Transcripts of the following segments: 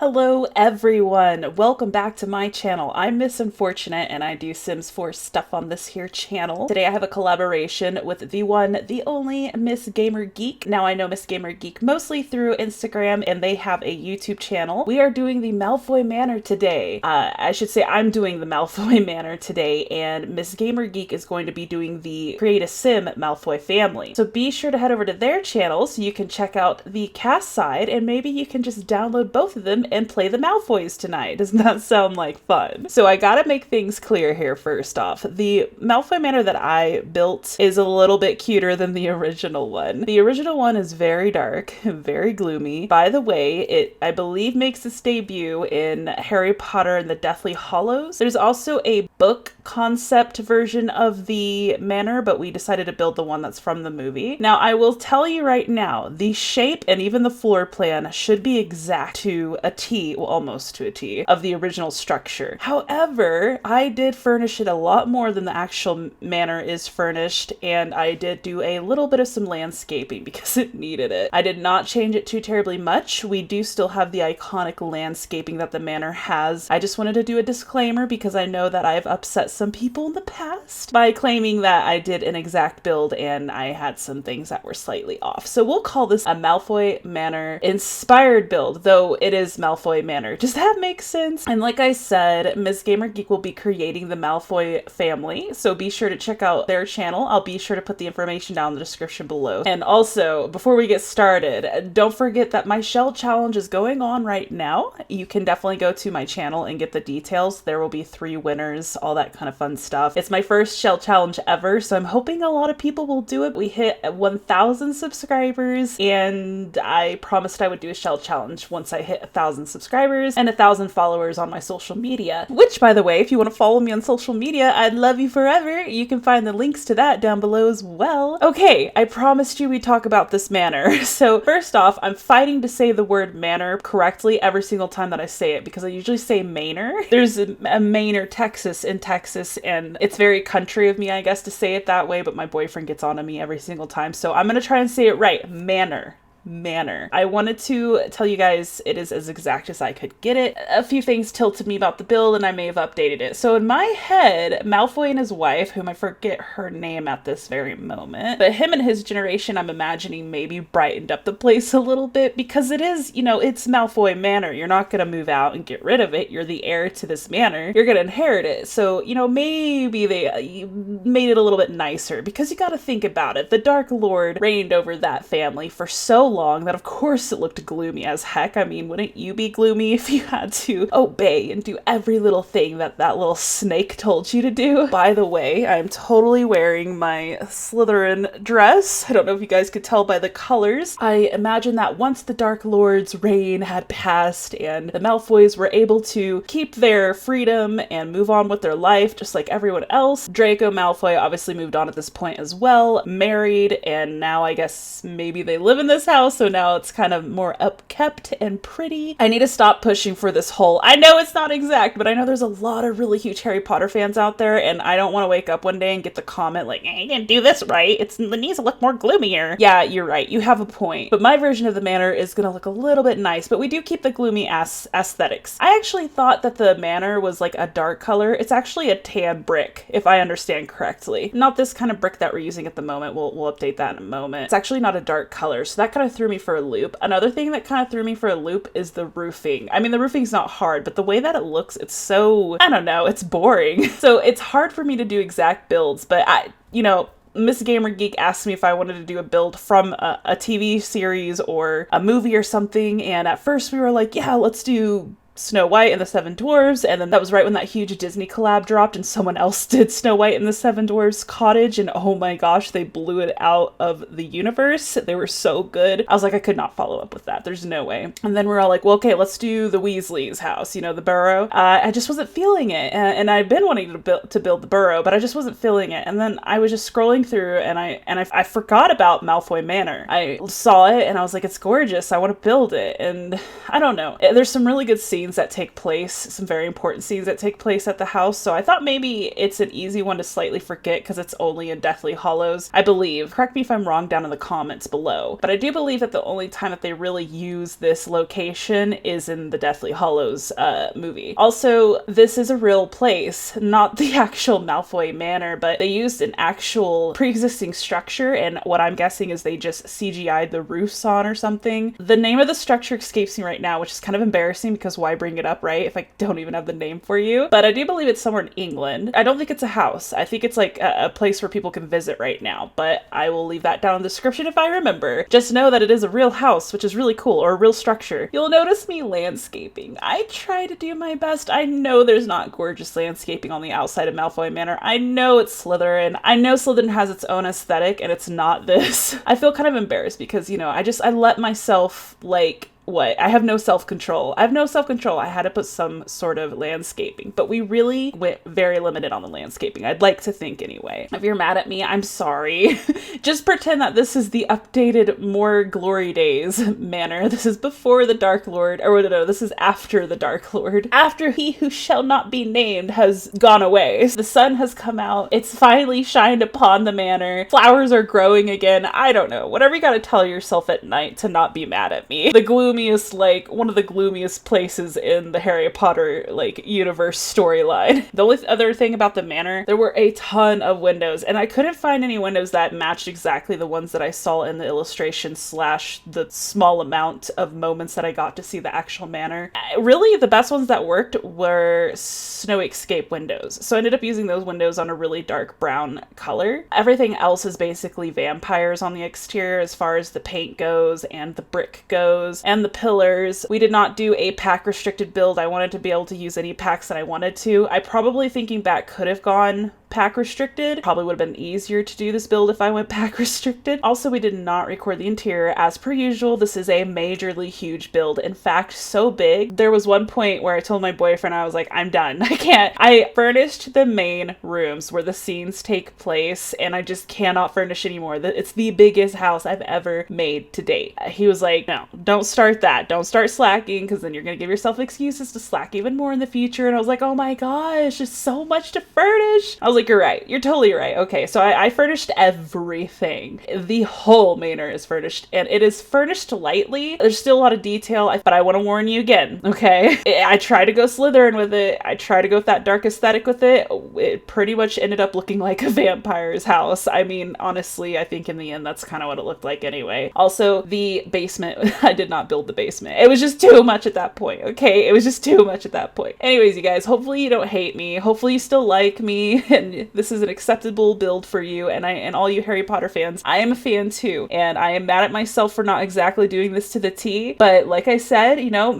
Hello everyone, welcome back to my channel. I'm Miss Unfortunate and I do Sims 4 stuff on this here channel. Today I have a collaboration with the one, the only Miss Gamer Geek. Now I know Miss Gamer Geek mostly through Instagram and they have a YouTube channel. We are doing the Malfoy Manor today. I should say I'm doing the Malfoy Manor today and Miss Gamer Geek is going to be doing the Create a Sim Malfoy family. So be sure to head over to their channel so you can check out the cast side and maybe you can just download both of them and play the Malfoys tonight. Doesn't that sound like fun? So I gotta make things clear here first off. The Malfoy Manor that I built is a little bit cuter than the original one. The original one is very dark, very gloomy. By the way, it, I believe, makes its debut in Harry Potter and the Deathly Hallows. There's also a book concept version of the manor, but we decided to build the one that's from the movie. Now, I will tell you right now, the shape and even the floor plan should be exact to a T, well, almost to a T, of the original structure. However, I did furnish it a lot more than the actual manor is furnished, and I did do a little bit of some landscaping because it needed it. I did not change it too terribly much. We do still have the iconic landscaping that the manor has. I just wanted to do a disclaimer because I know that I've upset some people in the past by claiming that I did an exact build and I had some things that were slightly off. So we'll call this a Malfoy Manor inspired build, though it is Malfoy Manor. Does that make sense? And like I said, Ms. Gamer Geek will be creating the Malfoy family, so be sure to check out their channel. I'll be sure to put the information down in the description below. And also, before we get started, don't forget that my shell challenge is going on right now. You can definitely go to my channel and get the details. There will be 3 winners, all that kind of fun stuff. It's my first shell challenge ever, so I'm hoping a lot of people will do it. We hit 1,000 subscribers, and I promised I would do a shell challenge once I hit 1,000 subscribers and 1,000 followers on my social media. Which, by the way, if you want to follow me on social media, I'd love you forever. You can find the links to that down below as well. Okay, I promised you we'd talk about this manor. So first off, I'm fighting to say the word manor correctly every single time that I say it because I usually say manor. There's a Manor, Texas in Texas, and it's very country of me, I guess, to say it that way, but my boyfriend gets on to me every single time. So I'm gonna try and say it right. Manor. Manor. I wanted to tell you guys it is as exact as I could get it. A few things tilted me about the build and I may have updated it. So in my head, Malfoy and his wife, whom I forget her name at this very moment, but him and his generation, I'm imagining maybe brightened up the place a little bit because it is, you know, it's Malfoy Manor. You're not gonna move out and get rid of it. You're the heir to this manor. You're gonna inherit it. So, you know, maybe they made it a little bit nicer because you gotta think about it. The Dark Lord reigned over that family for so long that of course it looked gloomy as heck. I mean, wouldn't you be gloomy if you had to obey and do every little thing that that little snake told you to do? By the way, I'm totally wearing my Slytherin dress. I don't know if you guys could tell by the colors. I imagine that once the Dark Lord's reign had passed and the Malfoys were able to keep their freedom and move on with their life just like everyone else, Draco Malfoy obviously moved on at this point as well, married, and now I guess maybe they live in this house, so now it's kind of more upkept and pretty. I need to stop pushing for this whole, I know it's not exact, but I know there's a lot of really huge Harry Potter fans out there, and I don't want to wake up one day and get the comment like, you didn't do this right, it needs to look more gloomier. Yeah, you're right, you have a point. But my version of the manor is gonna look a little bit nice, but we do keep the gloomy aesthetics. I actually thought that the manor was like a dark color. It's actually a tan brick, if I understand correctly. Not this kind of brick that we're using at the moment. We'll update that in a moment. It's actually not a dark color, so that kind of threw me for a loop. Another thing that kind of threw me for a loop is the roofing. I mean, the roofing's not hard, but the way that it looks, it's so, I don't know, it's boring. So it's hard for me to do exact builds, but you know, Miss Gamer Geek asked me if I wanted to do a build from a TV series or a movie or something, and at first we were like, yeah, let's do Snow White and the Seven Dwarves, and then that was right when that huge Disney collab dropped and someone else did Snow White and the Seven Dwarves Cottage, and oh my gosh, they blew it out of the universe. They were so good. I was like, I could not follow up with that. There's no way. And then we're all like, well, okay, let's do the Weasleys' house, you know, the Burrow. I just wasn't feeling it, and I'd been wanting to build the Burrow, but I just wasn't feeling it. And then I was just scrolling through, and I forgot about Malfoy Manor. I saw it, and I was like, it's gorgeous. I want to build it, and I don't know. There's some really good scenes scenes that take place, some very important scenes that take place at the house. So I thought maybe it's an easy one to slightly forget because it's only in Deathly Hallows, I believe. Correct me if I'm wrong down in the comments below. But I do believe that the only time that they really use this location is in the Deathly Hallows movie. Also, this is a real place, not the actual Malfoy Manor, but they used an actual pre-existing structure, and what I'm guessing is they just CGI'd the roofs on or something. The name of the structure escapes me right now, which is kind of embarrassing because why bring it up, right, if I don't even have the name for you? But I do believe it's somewhere in England. I don't think it's a house. I think it's like a place where people can visit right now, but I will leave that down in the description if I remember. Just know that it is a real house, which is really cool, or a real structure. You'll notice me landscaping. I try to do my best. I know there's not gorgeous landscaping on the outside of Malfoy Manor. I know it's Slytherin. I know Slytherin has its own aesthetic and it's not this. I feel kind of embarrassed because, you know, I let myself, like, what? I have no self-control. I have no self-control. I had to put some sort of landscaping, but we really went very limited on the landscaping. I'd like to think anyway. If you're mad at me, I'm sorry. Just pretend that this is the updated More Glory Days manor. This is before the Dark Lord, or no, this is after the Dark Lord. After he who shall not be named has gone away. The sun has come out. It's finally shined upon the manor. Flowers are growing again. I don't know. Whatever you gotta tell yourself at night to not be mad at me. The gloomiest, like, one of the gloomiest places in the Harry Potter, like, universe storyline. The only other thing about the manor, there were a ton of windows, and I couldn't find any windows that matched exactly the ones that I saw in the illustration slash the small amount of moments that I got to see the actual manor. Really, the best ones that worked were snow escape windows. So I ended up using those windows on a really dark brown color. Everything else is basically vampires on the exterior as far as the paint goes and the brick goes and the pillars. We did not do a pack restricted build. I wanted to be able to use any packs that I wanted to. I probably, thinking back, could have gone pack restricted. Probably would have been easier to do this build if I went pack restricted. Also, we did not record the interior as per usual. This is a majorly huge build. In fact, so big. There was one point where I told my boyfriend, I was like, I'm done. I can't. I furnished the main rooms where the scenes take place and I just cannot furnish anymore. It's the biggest house I've ever made to date. He was like, no, don't start that. Don't start slacking because then you're going to give yourself excuses to slack even more in the future. And I was like, oh my gosh, there's so much to furnish. I was like, you're right. You're totally right. Okay, so I furnished everything. The whole manor is furnished, and it is furnished lightly. There's still a lot of detail, but I want to warn you again, okay? I try to go Slytherin with it. I try to go with that dark aesthetic with it. It pretty much ended up looking like a vampire's house. I mean, honestly, I think in the end, that's kind of what it looked like anyway. Also, the basement, I did not build the basement. It was just too much at that point, okay? It was just too much at that point. Anyways, you guys, hopefully you don't hate me. Hopefully you still like me, and this is an acceptable build for you, and all you Harry Potter fans. I am a fan too, and I am mad at myself for not exactly doing this to the T, but like I said, you know,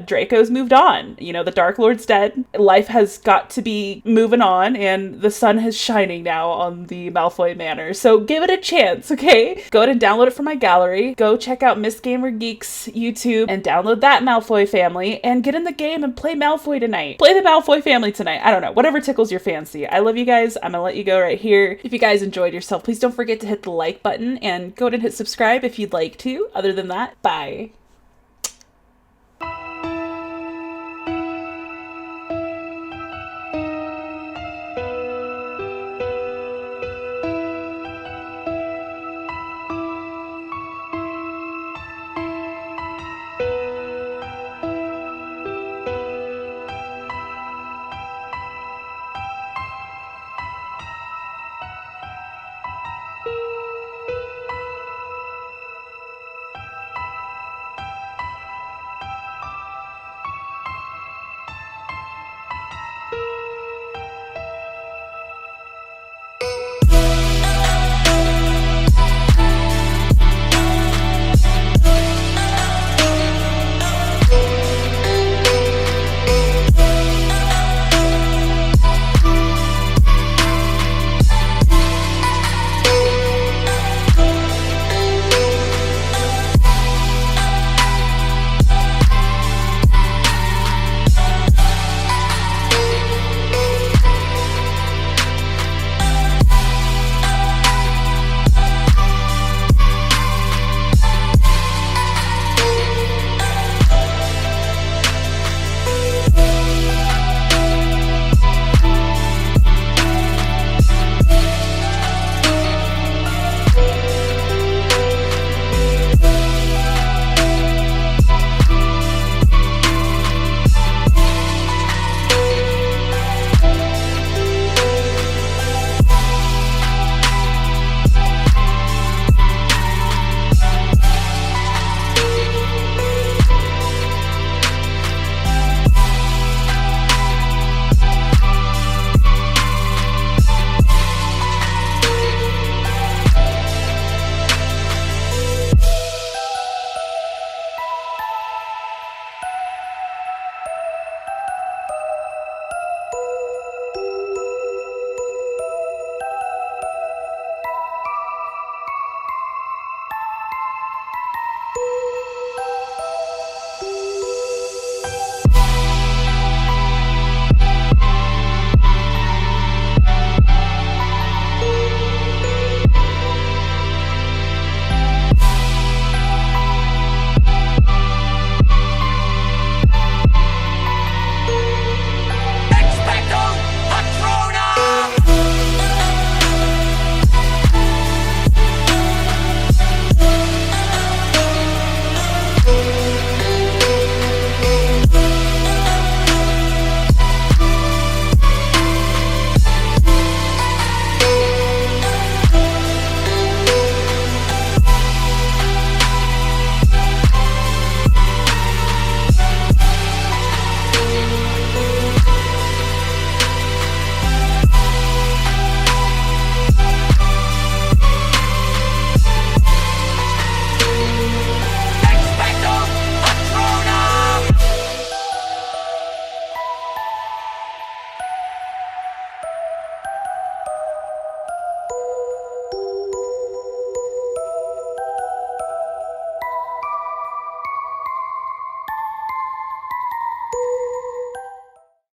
Draco's moved on. You know, the Dark Lord's dead. Life has got to be moving on, and the sun is shining now on the Malfoy Manor, so give it a chance, okay? Go ahead and download it from my gallery. Go check out Miss Gamer Geek's YouTube and download that Malfoy family, and get in the game and play Malfoy tonight. Play the Malfoy family tonight. I don't know, whatever tickles your fancy. I love you guys. I'm gonna let you go right here. If you guys enjoyed yourself, please don't forget to hit the like button and go ahead and hit subscribe if you'd like to. Other than that, bye.